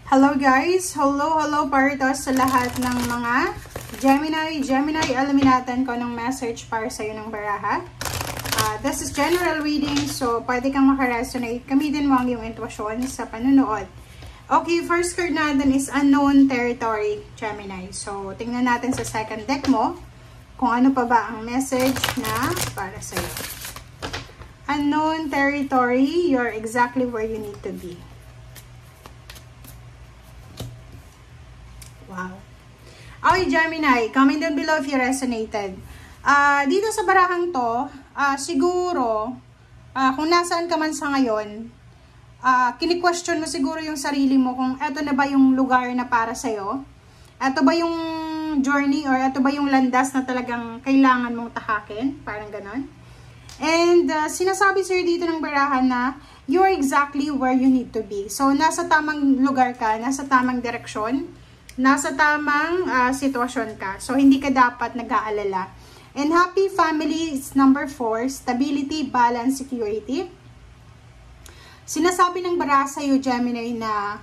Hello guys! Hello para to sa lahat ng mga Gemini, alamin natin kung anong message para sa'yo ng baraha. This is general reading, so pwede kang makaresonate. Gamitin mo ang iyong intuition sa panunood. Okay, first card natin is Unknown Territory, Gemini. So, tingnan natin sa second deck mo kung ano pa ba ang message na para sa'yo. Unknown Territory, you're exactly where you need to be. Wow. Okay, Gemini, comment down below if you resonated. Dito sa barahang to, siguro, kung nasaan ka man sa ngayon, kini-question mo siguro yung sarili mo kung eto na ba yung lugar na para sa'yo? Eto ba yung journey or eto ba yung landas na talagang kailangan mong tahakin? Parang ganon. And sinasabi sa'yo dito ng barahan na you're exactly where you need to be. So, nasa tamang lugar ka, nasa tamang direksyon, nasa tamang sitwasyon ka. So, hindi ka dapat nag-aalala. And happy family is number 4, stability, balance, security. Sinasabi ng baraha sa'yo, Gemini, na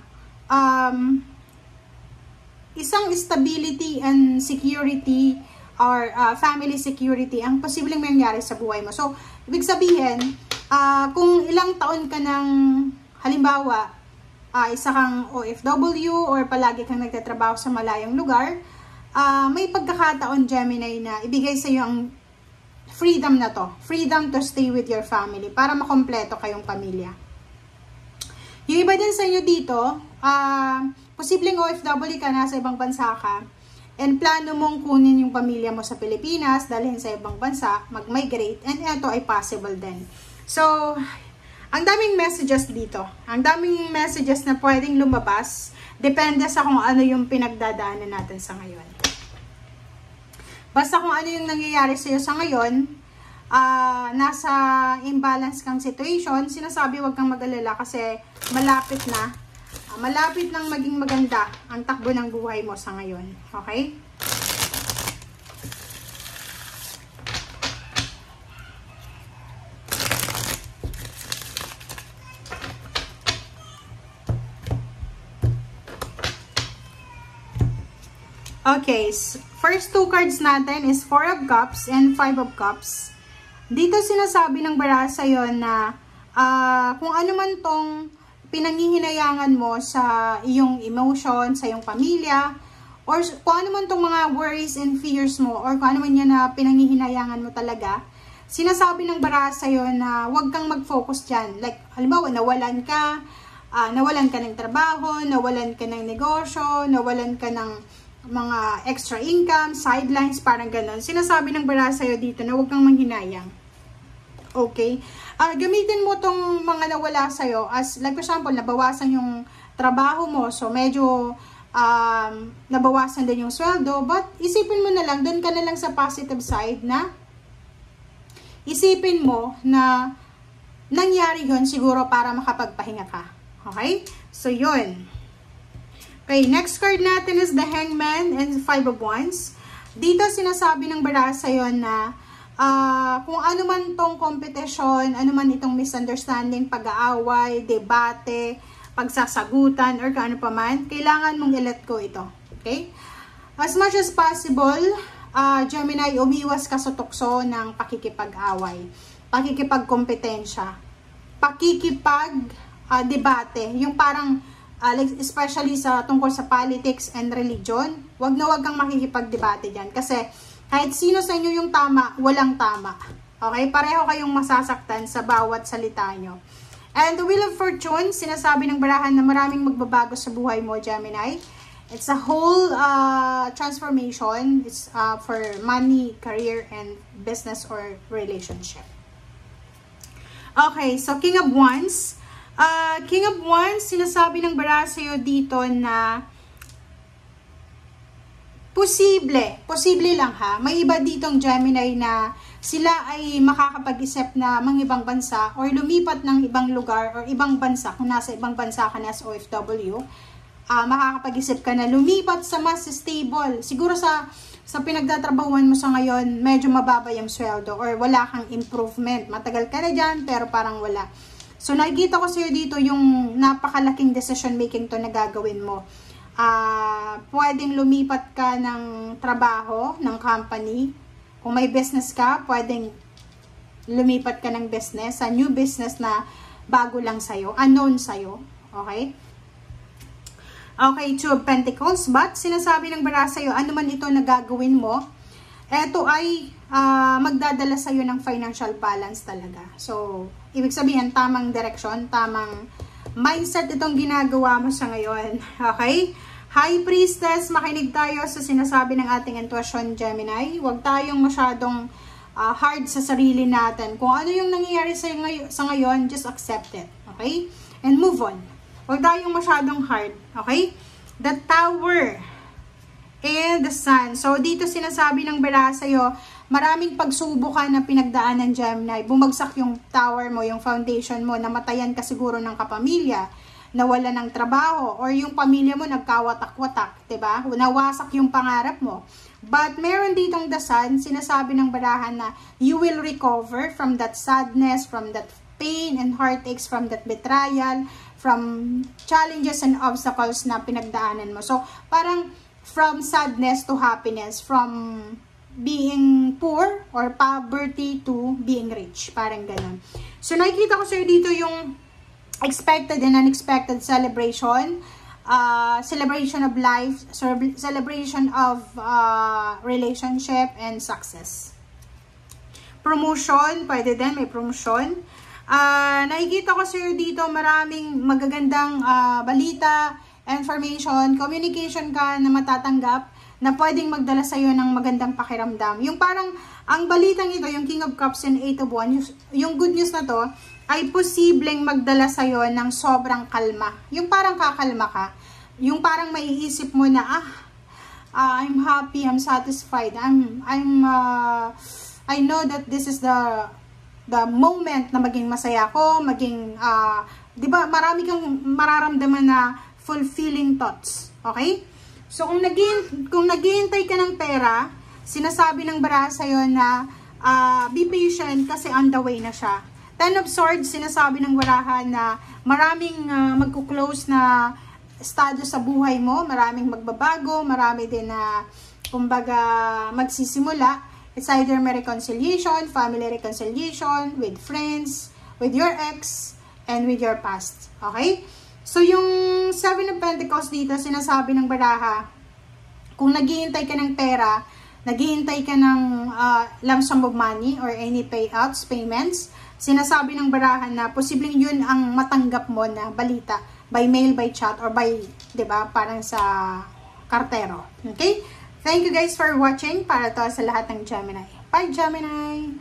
isang stability and security or family security ang posibleng mangyari sa buhay mo. So, ibig sabihin, kung ilang taon ka ng, halimbawa, isa kang OFW or palagi kang nagtatrabaho sa malayong lugar, may pagkakataon, Gemini, na ibigay sa iyo ang freedom na to. Freedom to stay with your family para makompleto kayong pamilya. Yung iba din sa inyo dito, posibleng OFW ka, nasa ibang bansa ka, and plano mong kunin yung pamilya mo sa Pilipinas, dalhin sa ibang bansa, mag-migrate, and ito ay possible din. So, ang daming messages dito. Ang daming messages na pwedeng lumabas. Depende sa kung ano yung pinagdadaanan natin sa ngayon. Basta kung ano yung nangyayari sa iyo sa ngayon, nasa imbalance kang situation, sinasabi wag kang mag-alala kasi malapit na. Malapit nang maging maganda ang takbo ng buhay mo sa ngayon. Okay? Okay, first two cards natin is 4 of Cups and 5 of Cups. Dito sinasabi ng baraha sa'yo na kung ano man tong pinanghihinayangan mo sa iyong emotion, sa iyong pamilya, or kung ano man tong mga worries and fears mo, or kung ano man yan na pinanghihinayangan mo talaga, sinasabi ng baraha sa'yo na huwag kang mag-focus dyan. Like, halimbawa, nawalan ka ng trabaho, nawalan ka ng negosyo, nawalan ka ng mga extra income, sidelines, parang ganon. Sinasabi ng baraha sa'yo dito na huwag kang manghinayang. Okay? Gamitin mo tong mga nawala sa'yo as, like for example, nabawasan yung trabaho mo, so medyo nabawasan din yung sweldo, but isipin mo na lang, doon ka na lang sa positive side na isipin mo na nangyari yun siguro para makapagpahinga ka. Okay? So, yun. Okay, next card natin is the Hangman and 5 of Wands. Dito sinasabi ng baraha sa'yo na kung ano man tong competition, ano man itong misunderstanding, pag-aaway, debate, pagsasagutan, or kung ano pa man, kailangan mong i-let go ito. Okay? As much as possible, Gemini, umiwas ka sa tukso ng pakikipag-away, pakikipag-kompetensya, pakikipag-debate, yung parang like especially sa tungkol sa politics and religion, wag kang makikipagdebate diyan kasi kahit sino sa inyo yung tama, walang tama. Okay? Pareho kayong masasaktan sa bawat salita nyo. And the Wheel of Fortune, sinasabi ng barahan na maraming magbabago sa buhay mo, Gemini. It's a whole transformation. It's for money, career, and business or relationship. Okay, so King of Wands. King of Wands, sinasabi ng baraha sa'yo dito na posible lang ha. May iba ditong Gemini na sila ay makakapag-isip na ibang bansa or lumipat ng ibang lugar or ibang bansa. Kung nasa ibang bansa ka na as OFW, makakapag-isip ka na lumipat sa mas stable. Siguro sa pinagtatrabahuan mo sa ngayon, medyo mababa yung sweldo or wala kang improvement. Matagal ka na dyan, pero parang wala. So, nakikita ko sa'yo dito yung napakalaking decision making to na gagawin mo. Pwedeng lumipat ka ng trabaho, ng company. Kung may business ka, pwedeng lumipat ka ng business, sa new business na bago lang sa'yo, unknown sa'yo. Okay? Okay, Two of Pentacles. But, sinasabi ng bara sa'yo, ano man ito na gagawin mo, eto ay magdadala sa'yo ng financial balance talaga. So, ibig sabihin, tamang direksyon, tamang mindset itong ginagawa mo sa ngayon. Okay? High Priestess, makinig tayo sa sinasabi ng ating intuition, Gemini. Huwag tayong masyadong hard sa sarili natin. Kung ano yung nangyayari sa ngayon, just accept it. Okay? And move on. Huwag tayong masyadong hard. Okay? The Tower and the Sun. So, dito sinasabi ng bara sa'yo, maraming pagsubok na pinagdaanan, Gemini. Bumagsak yung tower mo, yung foundation mo, namatayan ka siguro ng kapamilya, nawala ng trabaho, or yung pamilya mo nagkawatak-watak, diba? Nawasak yung pangarap mo. But, meron ditong the Sun, sinasabi ng barahan na you will recover from that sadness, from that pain and heartaches, from that betrayal, from challenges and obstacles na pinagdaanan mo. So, parang from sadness to happiness, from being poor or poverty to being rich. Parang ganun. So, nakikita ko sa'yo dito yung expected and unexpected celebration, celebration of life, celebration of relationship and success. Promotion, pwede din, may promotion. Nakikita ko sa'yo dito maraming magagandang balita, information, communication ka na matatanggap na pwedeng magdala sa'yo ng magandang pakiramdam. Yung parang, ang balitang ito, yung King of Cups and Eight of Wands, yung good news na to, ay posibleng magdala sa'yo ng sobrang kalma. Yung parang kakalma ka. Yung parang maiisip mo na, I'm happy, I'm satisfied, I know that this is the moment na maging masaya ako, maging, di ba, marami kang mararamdaman na fulfilling thoughts. Okay? So, kung naghihintay ka ng pera, sinasabi ng bara sa'yo na be patient kasi on the way na siya. Ten of Swords, sinasabi ng barahan na maraming magkuklose na estado sa buhay mo, maraming magbabago, marami din na, kumbaga, magsisimula. It's either may reconciliation, family reconciliation, with friends, with your ex, and with your past. Okay? So, yung Seven of Pentacles dito, sinasabi ng baraha, kung naghihintay ka ng pera, naghihintay ka ng lump sum of money or any payouts, payments, sinasabi ng barahan na posibleng yun ang matanggap mo na balita by mail, by chat, or by, diba, parang sa kartero. Okay? Thank you guys for watching para to sa lahat ng Gemini. Bye, Gemini!